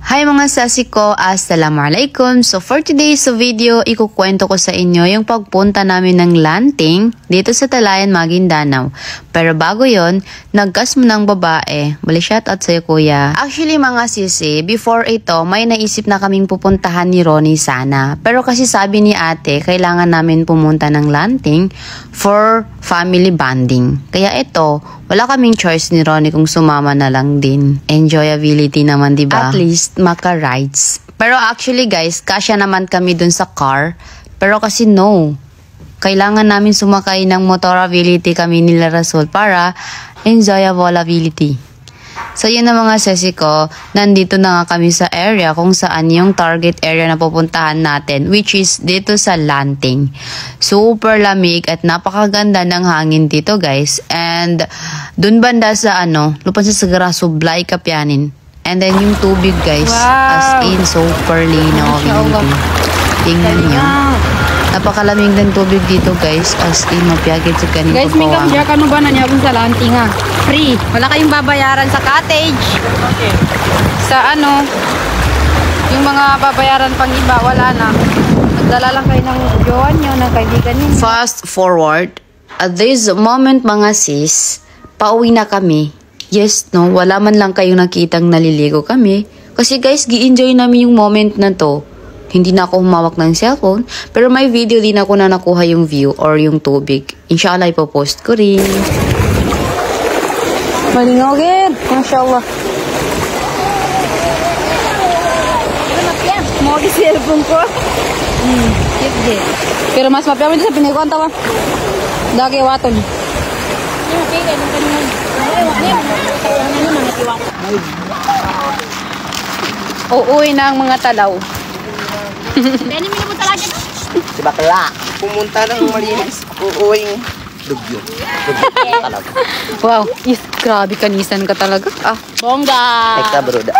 Hi mga sasi ko, assalamualaikum. So for today's video, ikukwento ko sa inyo yung pagpunta namin ng Lanting dito sa Talayan, Maguindanao. Pero bago yon, nagkas mo ng babae. Bali shout out sa'yo kuya. Actually mga sisi, before ito, may naisip na kaming pupuntahan ni Ronnie sana. Pero kasi sabi ni ate, kailangan namin pumunta ng Lanting for family bonding. Kaya ito, wala kaming choice ni Ronnie kung sumama na lang din. Enjoyability naman, diba? At least, maka-rides. Pero actually guys, kasya naman kami dun sa car. Pero kasi no. Kailangan namin sumakay ng motorability kami nila Rasul para enjoyability. So yun na mga sesi ko, nandito na nga kami sa area kung saan yung target area na pupuntahan natin, which is dito sa Lanting. Super lamig at napakaganda ng hangin dito guys. And dun banda sa lupan sa Sagara, Sublay, Kapianin. And then yung tubig guys, as in super linaw. Tingnan nyo. Napakalamig ng tubig dito guys, as in mapiyagid sa kanina. Guys, may kamsya ka ba na niya sa Lanting ha? Free. Wala kayong babayaran sa cottage. Okay. Sa yung mga babayaran pang iba, wala na. Nagdala lang kayo ng jowa nyo, ng kaibigan nyo. Fast forward, at this moment mga sis, pauwi na kami. Yes, no, wala man lang kayong nakitang naliligo kami. Kasi guys, gi-enjoy namin yung moment na to. Hindi na ako humawak ng cellphone, pero may video din ako na nakuha yung view or yung tubig. Inshallah, ipopost ko rin. Malingogin, mashallah. Mau di cellphone ko. Pero mas mapiyaw dito sa pinikuan tawa. Dagi waton. Uuwi na ang mga talaw. Si bakla, pumunta ng malinis, uuwing dugyo. Wow, grabe kanisan ka talaga. Bongga! Teka broda.